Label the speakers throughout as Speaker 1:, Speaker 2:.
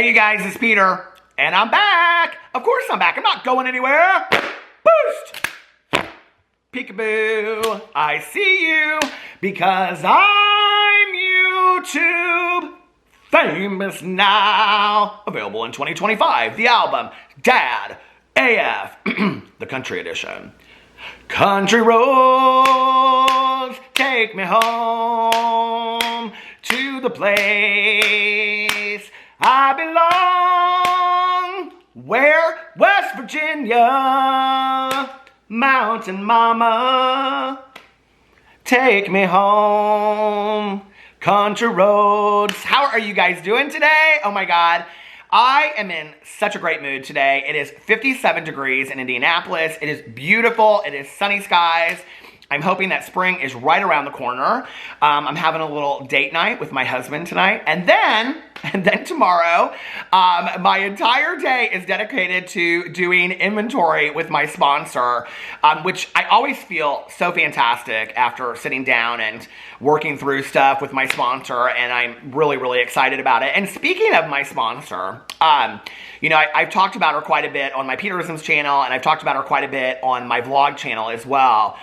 Speaker 1: Hey you guys, it's Peter, and I'm back. Of course I'm back. I'm not going anywhere. Boost! Peekaboo, I see you because I'm YouTube famous now. Available in 2025. The album, Dad AF, the country edition. Country roads take me home to the place I belong. Where? West Virginia, Mountain Mama, take me home. Country roads. How are you guys doing today? Oh my God. I am in such a great mood today. It is 57 degrees in Indianapolis. It is beautiful. It is sunny skies. I'm hoping that spring is right around the corner. I'm having a little date night with my husband tonight. And then tomorrow, my entire day is dedicated to doing inventory with my sponsor, which I always feel so fantastic after sitting down and working through stuff with my sponsor, and I'm really, really excited about it. And speaking of my sponsor, I've talked about her quite a bit on my Peterisms channel, and I've talked about her quite a bit on my vlog channel as well.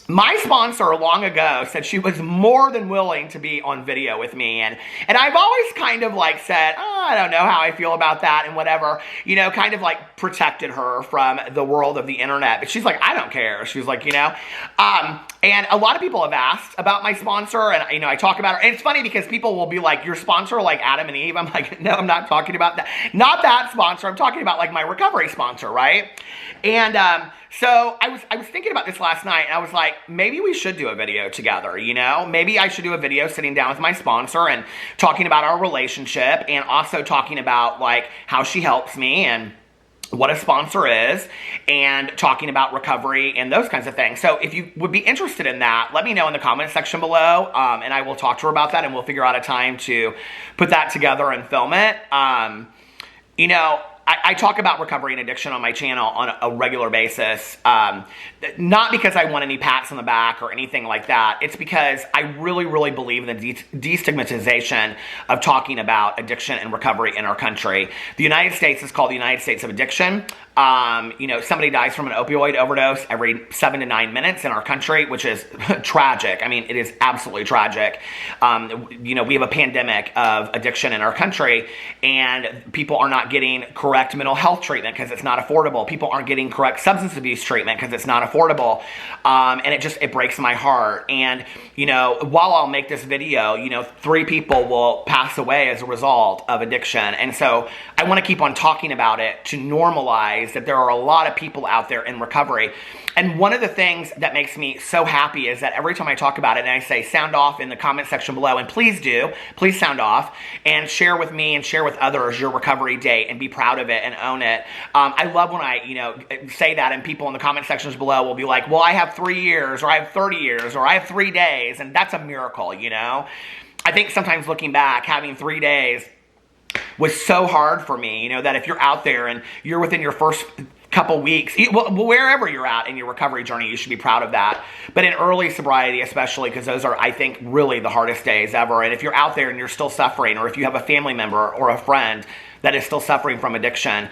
Speaker 1: My sponsor long ago said she was more than willing to be on video with me, and I've always kind of like said, I don't know how I feel about that and whatever, kind of like protected her from the world of the internet. But she's like, I don't care. She was like, and a lot of people have asked about my sponsor, and I talk about her, and it's funny because people will be like, your sponsor like Adam and Eve? I'm like, no, I'm not talking about that. Not that sponsor. I'm talking about like my recovery sponsor, right? And so I was thinking about this last night, and I was like, maybe we should do a video together, Maybe I should do a video sitting down with my sponsor and talking about our relationship, and also talking about like how she helps me and what a sponsor is, and talking about recovery and those kinds of things. So if you would be interested in that, let me know in the comment section below, and I will talk to her about that, and we'll figure out a time to put that together and film it. I talk about recovery and addiction on my channel on a regular basis, not because I want any pats on the back or anything like that. It's because I really, really believe in the destigmatization of talking about addiction and recovery in our country. The United States is called the United States of Addiction. Somebody dies from an opioid overdose every 7 to 9 minutes in our country, which is tragic. I mean, it is absolutely tragic. We have a pandemic of addiction in our country, and people are not getting correct mental health treatment because it's not affordable. People aren't getting correct substance abuse treatment because it's not affordable. And it breaks my heart. And, while I'll make this video, 3 people will pass away as a result of addiction. And so I want to keep on talking about it to normalize that there are a lot of people out there in recovery. And one of the things that makes me so happy is that every time I talk about it and I say sound off in the comment section below, and please sound off and share with me and share with others your recovery date and be proud of it and own it. I love when I, say that, and people in the comment sections below will be like, well, I have 3 years, or I have 30 years, or I have 3 days, and that's a miracle, I think sometimes looking back, having 3 days was so hard for me, that if you're out there and you're within your first couple weeks, wherever you're at in your recovery journey, you should be proud of that. But in early sobriety especially, because those are, I think, really the hardest days ever. And if you're out there and you're still suffering, or if you have a family member or a friend that is still suffering from addiction,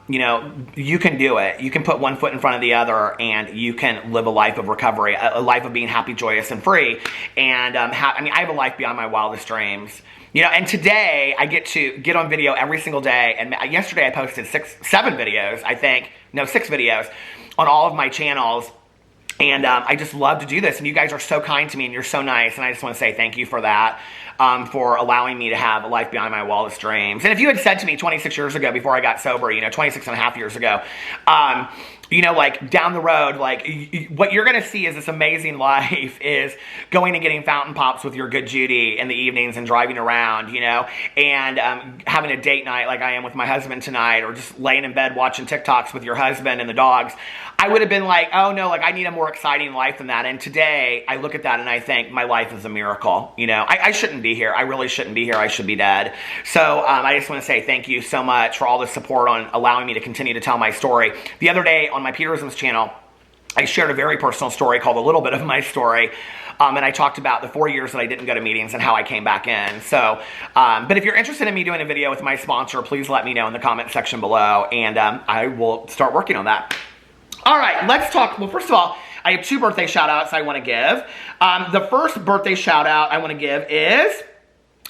Speaker 1: you can do it. You can put one foot in front of the other, and you can live a life of recovery, a life of being happy, joyous, and free. And I have a life beyond my wildest dreams. And today I get to get on video every single day. And yesterday I posted 6 videos on all of my channels. And I just love to do this. And you guys are so kind to me, and you're so nice. And I just want to say thank you for that, for allowing me to have a life beyond my wildest dreams. And if you had said to me 26 years ago, before I got sober, 26 and a half years ago, like down the road, like what you're going to see is this amazing life is going and getting fountain pops with your good Judy in the evenings and driving around, and having a date night like I am with my husband tonight, or just laying in bed watching TikToks with your husband and the dogs. I would have been like, oh no, like I need a more exciting life than that. And today I look at that and I think my life is a miracle. I shouldn't be here. I really shouldn't be here. I should be dead. So I just want to say thank you so much for all the support on allowing me to continue to tell my story. The other day on my Peterisms channel, I shared a very personal story called A Little Bit of My Story. And I talked about the 4 years that I didn't go to meetings and how I came back in. So, but if you're interested in me doing a video with my sponsor, please let me know in the comment section below, and I will start working on that. All right, let's talk. Well, first of all, I have 2 birthday shout outs I want to give. The first birthday shout out I want to give is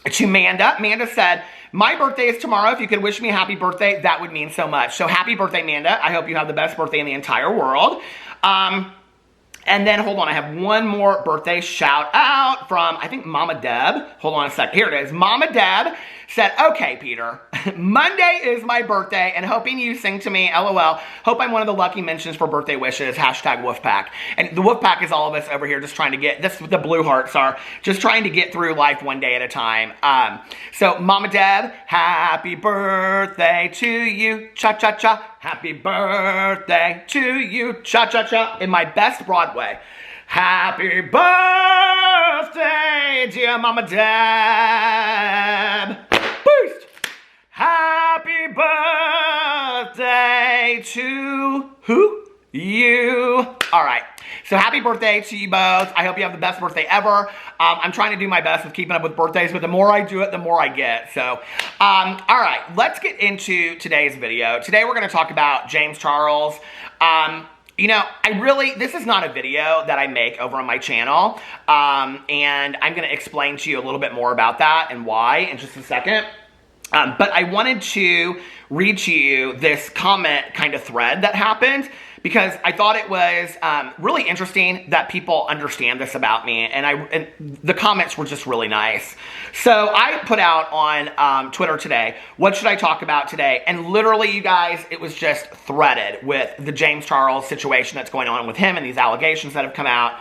Speaker 1: to Manda. Manda said, my birthday is tomorrow. If you could wish me a happy birthday, that would mean so much. So happy birthday, Manda. I hope you have the best birthday in the entire world. And then, hold on, I have one more birthday shout out from, I think, Mama Deb. Hold on a sec. Here it is. Mama Deb said, okay, Peter, Monday is my birthday and hoping you sing to me, LOL. Hope I'm one of the lucky mentions for birthday wishes, hashtag Wolfpack. And the Wolfpack is all of us over here just trying to get, this is what the blue hearts are, just trying to get through life one day at a time. So, Mama Deb, happy birthday to you, cha-cha-cha. Happy birthday to you, cha-cha-cha, in my best Broadway. Happy birthday, dear Mama Deb. Boost! Happy birthday to who? You. All right. So happy birthday to you both. I hope you have the best birthday ever. I'm trying to do my best with keeping up with birthdays, but the more I do it, the more I get. So, all right, let's get into today's video. Today we're going to talk about James Charles. You know, this is not a video that I make over on my channel, and I'm going to explain to you a little bit more about that and why in just a second. But I wanted to read to you this comment kind of thread that happened because I thought it was really interesting that people understand this about me, and the comments were just really nice. So I put out on Twitter today, what should I talk about today? And literally, you guys, it was just threaded with the James Charles situation that's going on with him and these allegations that have come out.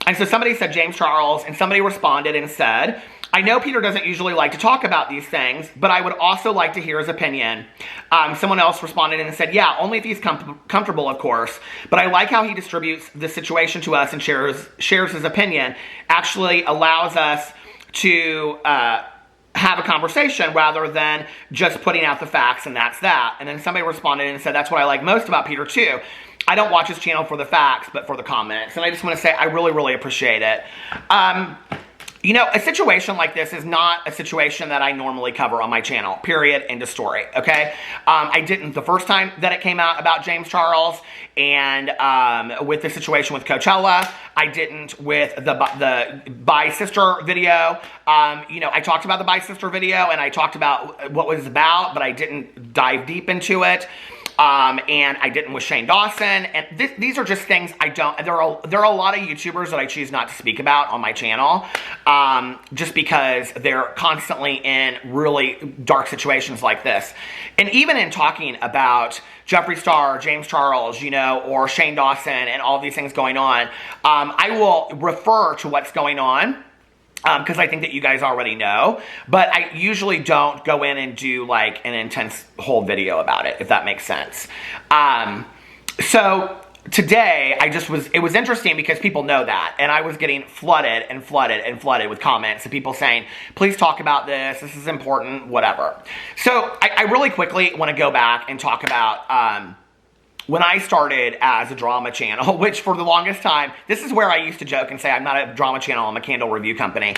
Speaker 1: And so somebody said James Charles, and somebody responded and said, I know Peter doesn't usually like to talk about these things, but I would also like to hear his opinion. Someone else responded and said, yeah, only if he's comfortable, of course. But I like how he distributes the situation to us and shares his opinion. Actually allows us to have a conversation rather than just putting out the facts and that's that. And then somebody responded and said, that's what I like most about Peter too. I don't watch his channel for the facts, but for the comments. And I just want to say I really, really appreciate it. You know, a situation like this is not a situation that I normally cover on my channel, period, end of story, okay? I didn't the first time that it came out about James Charles, and with the situation with Coachella. I didn't with the Bi Sister video. You know, I talked about the Bi Sister video, and I talked about what it was about, but I didn't dive deep into it. And I didn't with Shane Dawson, and these are just things I don't, there are a lot of YouTubers that I choose not to speak about on my channel, just because they're constantly in really dark situations like this. And even in talking about Jeffree Star, James Charles, you know, or Shane Dawson and all these things going on, I will refer to what's going on, because I think that you guys already know, but I usually don't go in and do like an intense whole video about it, if that makes sense. So today, it was interesting because people know that, and I was getting flooded and flooded and flooded with comments of people saying, please talk about this is important, whatever. So I really quickly want to go back and talk about when I started as a drama channel, which for the longest time, this is where I used to joke and say I'm not a drama channel, I'm a candle review company.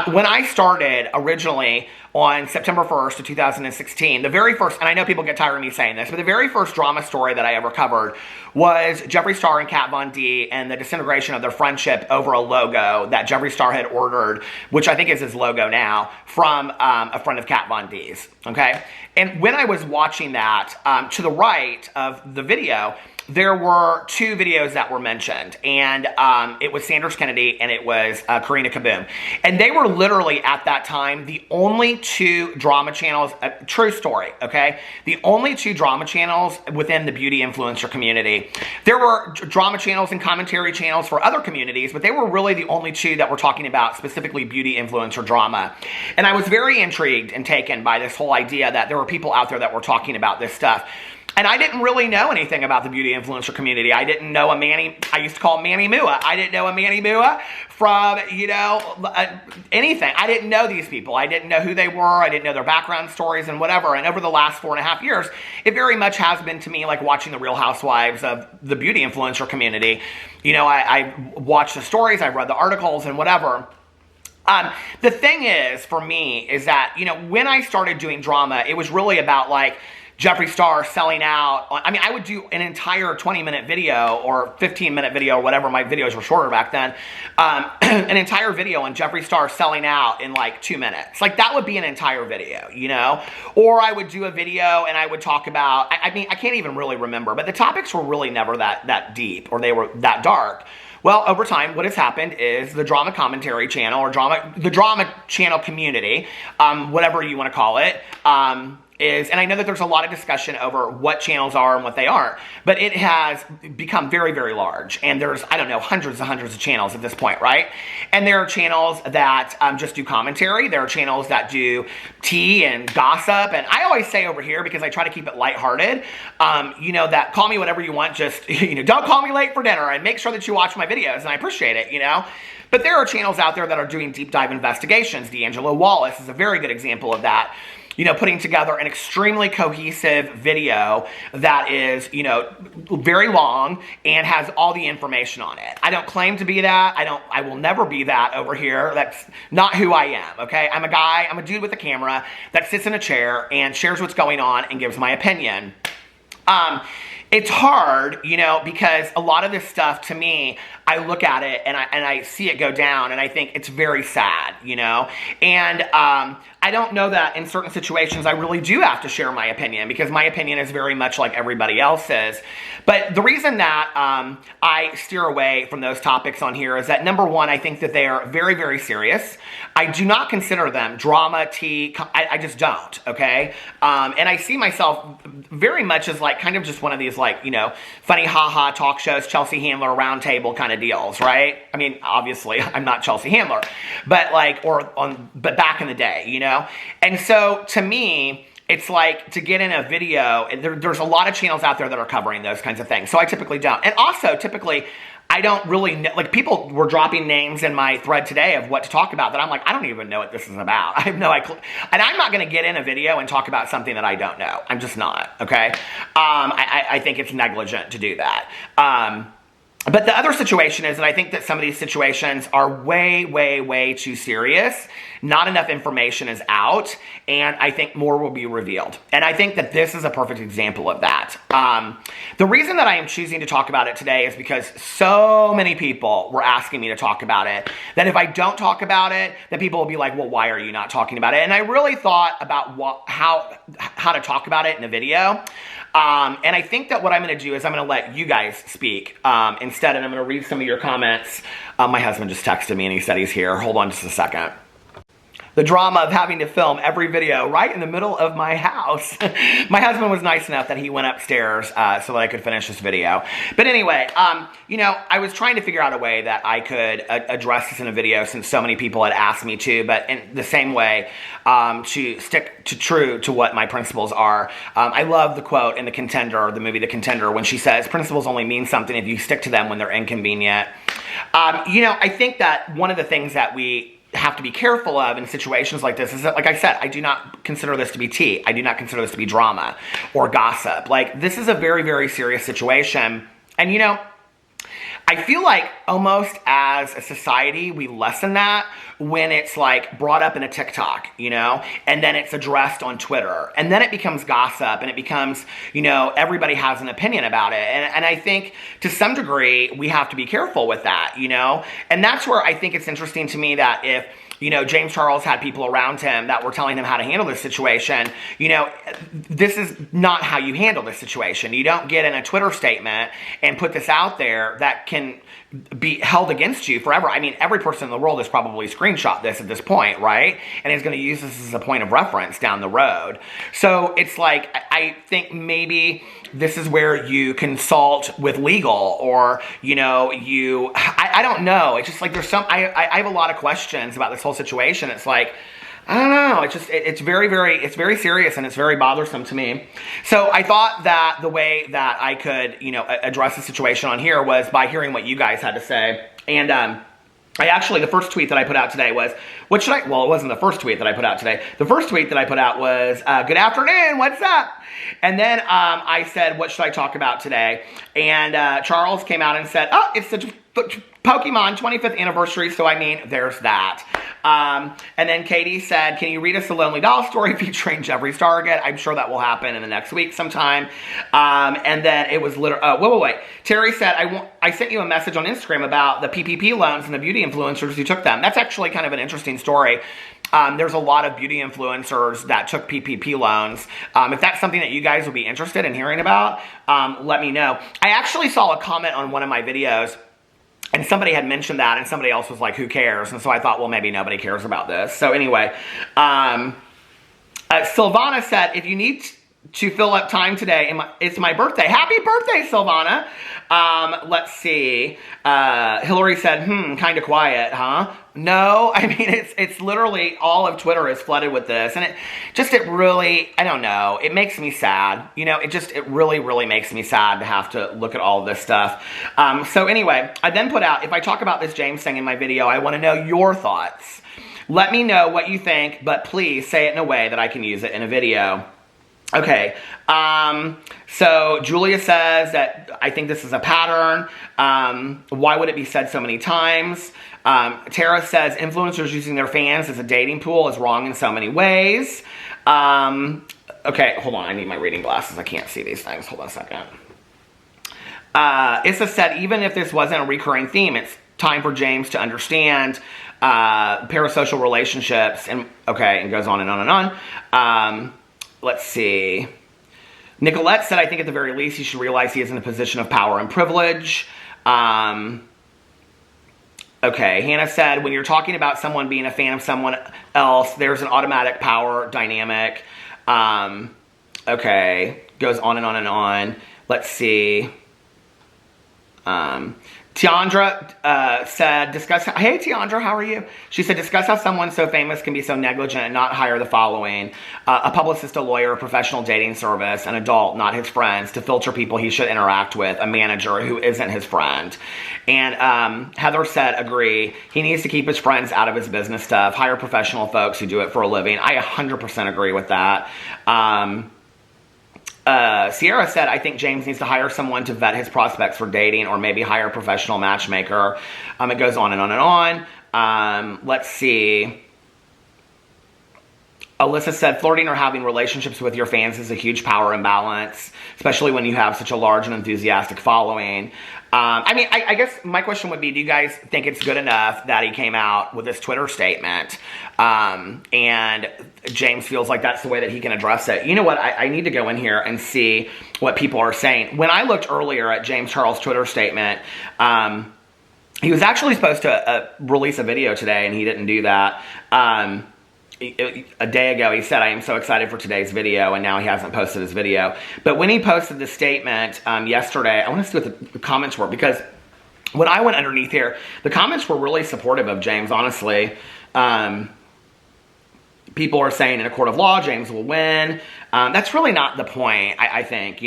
Speaker 1: When I started originally on September 1st of 2016, the very first, and I know people get tired of me saying this, but the very first drama story that I ever covered was Jeffree Star and Kat Von D and the disintegration of their friendship over a logo that Jeffree Star had ordered, which I think is his logo now, from a friend of Kat Von D's, okay? And when I was watching that, to the right of the video, there were 2 videos that were mentioned, and it was Sanders Kennedy and it was Karina Kaboom. And they were literally, at that time, the only 2 drama channels, true story, okay? The only 2 drama channels within the beauty influencer community. There were drama channels and commentary channels for other communities, but they were really the only 2 that were talking about specifically beauty influencer drama. And I was very intrigued and taken by this whole idea that there were people out there that were talking about this stuff. And I didn't really know anything about the beauty influencer community. I didn't know a Manny, I used to call him Manny Mua. I didn't know a Manny Mua from, anything. I didn't know these people. I didn't know who they were. I didn't know their background stories and whatever. And over the last 4.5 years, it very much has been to me like watching the Real Housewives of the beauty influencer community. I watched the stories, I read the articles and whatever. The thing is, for me, is that, when I started doing drama, it was really about like Jeffree Star selling out. I mean, I would do an entire 20-minute video or 15-minute video, or whatever. My videos were shorter back then. An entire video on Jeffree Star selling out in like 2 minutes. Like, that would be an entire video, Or I would do a video and I would talk about, I mean, I can't even really remember, but the topics were really never that deep, or they were that dark. Well, over time, what has happened is the drama commentary channel, or the drama channel community, whatever you want to call it, and I know that there's a lot of discussion over what channels are and what they aren't, but it has become very, very large. And there's, I don't know, hundreds and hundreds of channels at this point, right? And there are channels that just do commentary. There are channels that do tea and gossip. And I always say over here, because I try to keep it lighthearted, that call me whatever you want, just, don't call me late for dinner, and make sure that you watch my videos, and I appreciate it, But there are channels out there that are doing deep dive investigations. D'Angelo Wallace is a very good example of that. Putting together an extremely cohesive video that is, very long and has all the information on it. I don't claim to be that. I will never be that over here. That's not who I am, okay? I'm a dude with a camera that sits in a chair and shares what's going on and gives my opinion. It's hard, because a lot of this stuff, to me, I look at it and I see it go down, and I think it's very sad, And I don't know that in certain situations I really do have to share my opinion, because my opinion is very much like everybody else's. But the reason that I steer away from those topics on here is that, number one, I think that they are very, very serious. I do not consider them drama, tea. I just don't, okay? And I see myself very much as like kind of just one of these like, funny ha-ha talk shows, Chelsea Handler roundtable kind of deals, right? I mean, obviously, I'm not Chelsea Handler, but but back in the day, And so, to me, it's like, to get in a video, and there's a lot of channels out there that are covering those kinds of things, so I typically don't. And also, typically, I don't really know, like, people were dropping names in my thread today of what to talk about that I'm like, I don't even know what this is about. I have no idea. And I'm not going to get in a video and talk about something that I don't know. I'm just not, okay? I think it's negligent to do that. But the other situation is that I think that some of these situations are way, way, way too serious. Not enough information is out, and I think more will be revealed. And I think that this is a perfect example of that. The reason that I am choosing to talk about it today is because so many people were asking me to talk about it, that if I don't talk about it, then people will be like, well, why are you not talking about it? And I really thought about how to talk about it in a video. And I think that what I'm going to do is I'm going to let you guys speak instead, and I'm going to read some of your comments. My husband just texted me and he said he's here. Hold on just a second. The drama of having to film every video right in the middle of my house. My husband was nice enough that he went upstairs so that I could finish this video. But anyway, I was trying to figure out a way that I could address this in a video, since so many people had asked me to, but in the same way, to stick true to what my principles are. I love the quote in the movie The Contender, when she says, principles only mean something if you stick to them when they're inconvenient. I think that one of the things that we have to be careful of in situations like this is that, like I said, I do not consider this to be tea. I do not consider this to be drama or gossip. Like, this is a very, very serious situation. And, I feel like almost as a society, we lessen that when it's like brought up in a TikTok, and then it's addressed on Twitter, and then it becomes gossip, and it becomes, everybody has an opinion about it. And I think to some degree, we have to be careful with that, and that's where I think it's interesting to me that if, James Charles had people around him that were telling him how to handle this situation, this is not how you handle this situation. You don't get in a Twitter statement and put this out there that can be held against you forever. I mean, every person in the world has probably screenshot this at this point, right? And is going to use this as a point of reference down the road. So it's like, I think maybe this is where you consult with legal, or, I don't know. It's just like, I have a lot of questions about this whole situation. It's like, I don't know. It's very serious and it's very bothersome to me. So I thought that the way that I could, address the situation on here was by hearing what you guys had to say. And, the first tweet that I put out today was, well, it wasn't the first tweet that I put out today. The first tweet that I put out was, good afternoon, what's up? And then I said, what should I talk about today? And Charles came out and said, oh, it's the Pokemon 25th anniversary, so I mean, there's that. And then Katie said, can you read us a Lonely Doll story featuring Jeffree Stargate? I'm sure that will happen in the next week sometime. And then it was wait. Terry said, I sent you a message on Instagram about the PPP loans and the beauty influencers who took them. That's actually kind of an interesting story. There's a lot of beauty influencers that took PPP loans. If that's something that you guys would be interested in hearing about, let me know. I actually saw a comment on one of my videos, and somebody had mentioned that, and somebody else was like, who cares? And so I thought, well, maybe nobody cares about this. So anyway, Silvana said, if you need to fill up time today, it's my birthday. Happy birthday, Silvana. Let's see. Hillary said, kind of quiet, huh? No, I mean, it's literally all of Twitter is flooded with this. And it really, I don't know, it makes me sad. It really, really makes me sad to have to look at all of this stuff. So anyway, I then put out, if I talk about this James thing in my video, I want to know your thoughts. Let me know what you think, but please say it in a way that I can use it in a video. Okay, so Julia says that I think this is a pattern. Why would it be said so many times? Tara says influencers using their fans as a dating pool is wrong in so many ways. Okay, hold on, I need my reading glasses. I can't see these things. Hold on a second. Issa said, even if this wasn't a recurring theme, it's time for James to understand parasocial relationships. And okay, and goes on and on and on. Let's see. Nicolette said, I think at the very least he should realize he is in a position of power and privilege. Okay, Hannah said, when you're talking about someone being a fan of someone else, there's an automatic power dynamic. Okay, goes on and on and on. Let's see. Tiandra said, hey Tiandra, how are you? She said, discuss how someone so famous can be so negligent and not hire the following. A publicist, a lawyer, a professional dating service, an adult, not his friends, to filter people he should interact with, a manager who isn't his friend. And Heather said, agree. He needs to keep his friends out of his business stuff, hire professional folks who do it for a living. I 100% agree with that. Sierra said, I think James needs to hire someone to vet his prospects for dating, or maybe hire a professional matchmaker. It goes on and on and on. Let's see. Alyssa said, flirting or having relationships with your fans is a huge power imbalance, especially when you have such a large and enthusiastic following. I guess my question would be, do you guys think it's good enough that he came out with this Twitter statement, and James feels like that's the way that he can address it? You know what? I need to go in here and see what people are saying. When I looked earlier at James Charles' Twitter statement, he was actually supposed to release a video today, and he didn't do that. A day ago, he said, I am so excited for today's video, and now he hasn't posted his video. But when he posted the statement yesterday, I want to see what the comments were, because when I went underneath here, the comments were really supportive of James, honestly. People are saying in a court of law, James will win. That's really not the point, I think,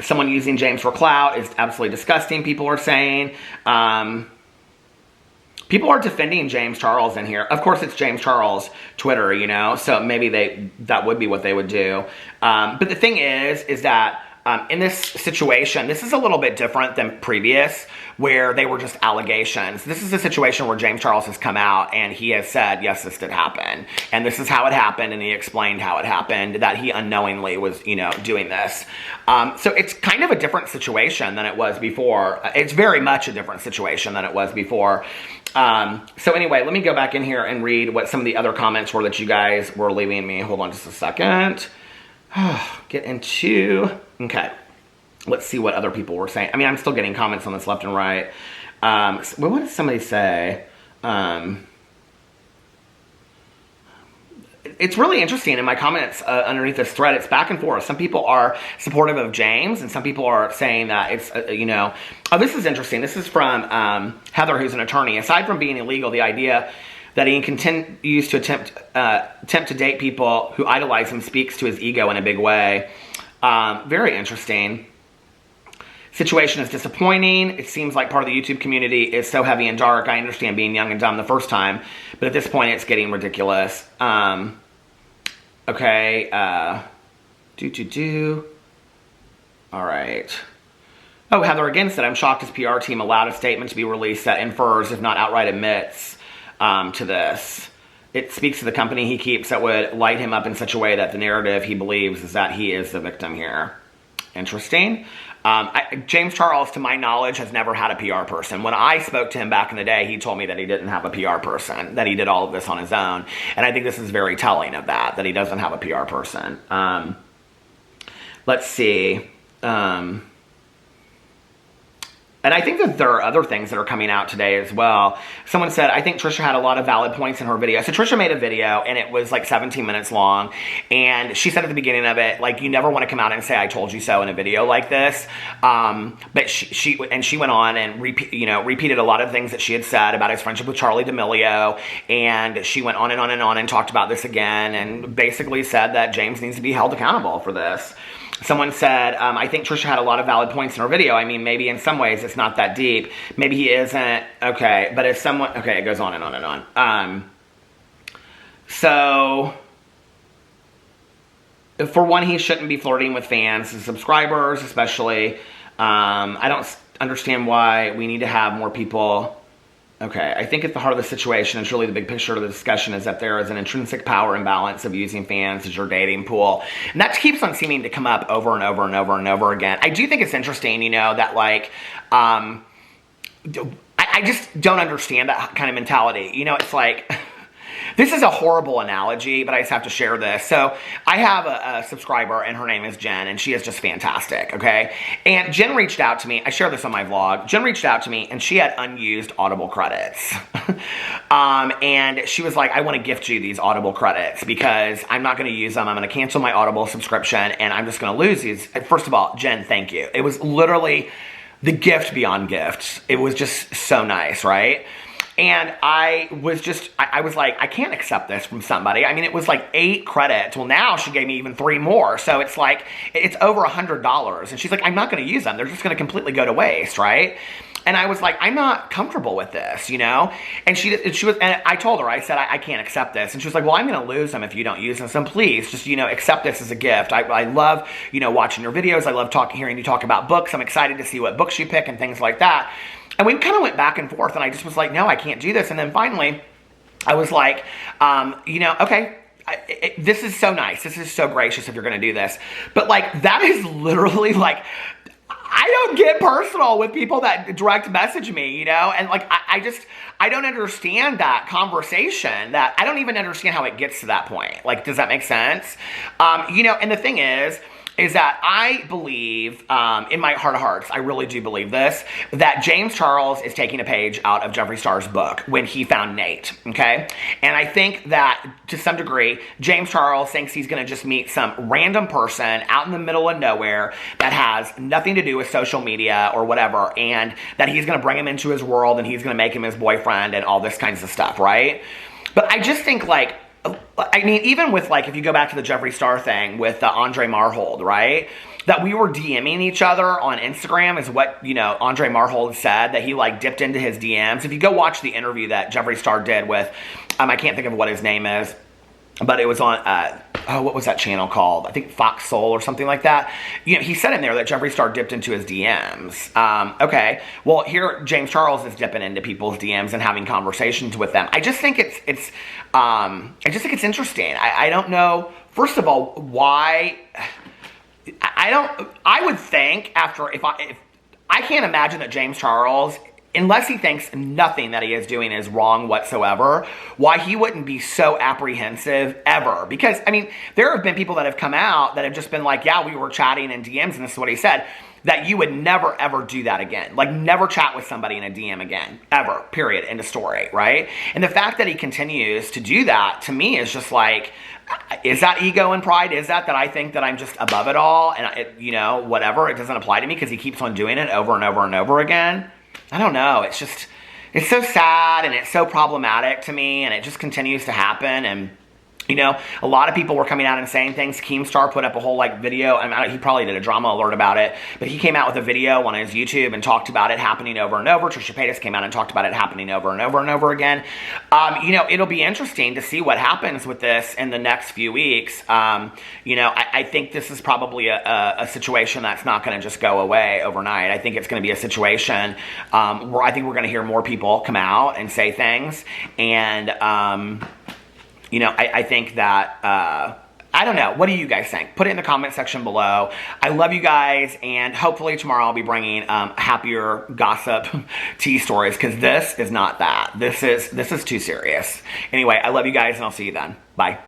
Speaker 1: someone using James for clout is absolutely disgusting, people are saying. People are defending James Charles in here. Of course, it's James Charles Twitter, so maybe that would be what they would do. But the thing is that in this situation, this is a little bit different than previous, where they were just allegations. This is a situation where James Charles has come out and he has said, yes, this did happen. And this is how it happened, and he explained how it happened, that he unknowingly was, doing this. So it's kind of a different situation than it was before. It's very much a different situation than it was before. So anyway, let me go back in here and read what some of the other comments were that you guys were leaving me. Hold on just a second. Get into... Okay. Let's see what other people were saying. I'm still getting comments on this left and right. What did somebody say? It's really interesting in my comments underneath this thread. It's back and forth. Some people are supportive of James, and some people are saying that it's, Oh, this is interesting. This is from Heather, who's an attorney. Aside from being illegal, the idea That he continues to attempt to date people who idolize him speaks to his ego in a big way. Very interesting. Situation is disappointing. It seems like part of the YouTube community is so heavy and dark. I understand being young and dumb the first time, but at this point it's getting ridiculous. Okay. All right. Oh, Heather again said, I'm shocked his PR team allowed a statement to be released that infers, if not outright admits, to this. It speaks to the company he keeps that would light him up in such a way that the narrative he believes is that he is the victim here. Interesting. James Charles, to my knowledge, has never had a PR person. When I spoke to him back in the day, he told me that he didn't have a PR person, that he did all of this on his own. And I think this is very telling of that he doesn't have a PR person. Let's see. And I think that there are other things that are coming out today as well. Someone said, I think Trisha had a lot of valid points in her video. So Trisha made a video, and it was like 17 minutes long. And she said at the beginning of it, like, you never want to come out and say, I told you so in a video like this. But she went on and repeated a lot of things that she had said about his friendship with Charli D'Amelio. And she went on and on and on and talked about this again, and basically said that James needs to be held accountable for this. Someone said, I think Trisha had a lot of valid points in her video. I mean, maybe in some ways it's not that deep. Maybe he isn't. Okay, but if someone... Okay, it goes on and on and on. So, for one, he shouldn't be flirting with fans and subscribers, especially. I don't understand why we need to have more people... Okay, I think at the heart of the situation, it's really the big picture of the discussion, is that there is an intrinsic power imbalance of using fans as your dating pool. And that keeps on seeming to come up over and over and over and over again. I do think it's interesting, that like, I just don't understand that kind of mentality. It's like... This is a horrible analogy, but I just have to share this. So I have a subscriber, and her name is Jen, and she is just fantastic, okay? And Jen reached out to me. I share this on my vlog. Jen reached out to me, and she had unused Audible credits. And she was like, I want to gift you these Audible credits because I'm not going to use them. I'm going to cancel my Audible subscription, and I'm just going to lose these. First of all, Jen, thank you. It was literally the gift beyond gifts. It was just so nice, right? And I was like, I can't accept this from somebody. I mean, it was like 8 credits. Well, now she gave me even 3 more. So it's like, it's over $100. And she's like, I'm not going to use them. They're just going to completely go to waste, right? And I was like, I'm not comfortable with this, And she was, and I told her, I said, I can't accept this. And she was like, well, I'm going to lose them if you don't use them. So please, just, accept this as a gift. I love, watching your videos. I love hearing you talk about books. I'm excited to see what books you pick and things like that. And we kind of went back and forth, and I just was like, no, I can't do this. And then finally, I was like, okay, this is so nice. This is so gracious if you're going to do this. But, like, that is literally, like, I don't get personal with people that direct message me, And, like, I don't understand that conversation. That I don't even understand how it gets to that point. Like, does that make sense? And the thing is that I believe, in my heart of hearts, I really do believe this, that James Charles is taking a page out of Jeffree Star's book when he found Nate, okay? And I think that, to some degree, James Charles thinks he's going to just meet some random person out in the middle of nowhere that has nothing to do with social media or whatever, and that he's going to bring him into his world, and he's going to make him his boyfriend and all this kinds of stuff, right? But I just think, like, I mean, even with, like, if you go back to the Jeffree Star thing with Andre Marhold, right? That we were DMing each other on Instagram is what, Andre Marhold said, that he, like, dipped into his DMs. If you go watch the interview that Jeffree Star did with, I can't think of what his name is, but it was on, what was that channel called? I think Fox Soul or something like that. He said in there that Jeffree Star dipped into his DMs. Okay, well, here James Charles is dipping into people's DMs and having conversations with them. I just think it's interesting. I don't know, first of all, why. I would think if I can't imagine that James Charles, unless he thinks nothing that he is doing is wrong whatsoever, why he wouldn't be so apprehensive ever. Because, I mean, there have been people that have come out that have just been like, yeah, we were chatting in DMs, and this is what he said, that you would never, ever do that again. Like, never chat with somebody in a DM again. Ever. Period. End of story. Right? And the fact that he continues to do that, to me, is just like, is that ego and pride? Is that I think that I'm just above it all? And, whatever. It doesn't apply to me because he keeps on doing it over and over and over again. I don't know. It's just, It's so sad and it's so problematic to me, and it just continues to happen. And you know, a lot of people were coming out and saying things. Keemstar put up a whole video. I mean, he probably did a drama alert about it, but he came out with a video on his YouTube and talked about it happening over and over. Trisha Paytas came out and talked about it happening over and over and over again. You know, it'll be interesting to see what happens with this in the next few weeks. You know, I think this is probably a situation that's not going to just go away overnight. I think it's going to be a situation where I think we're going to hear more people come out and say things. And, you know, I think that, I don't know. What do you guys think? Put it in the comment section below. I love you guys, and hopefully tomorrow I'll be bringing happier gossip tea stories, because this is not that. This is too serious. Anyway, I love you guys, and I'll see you then. Bye.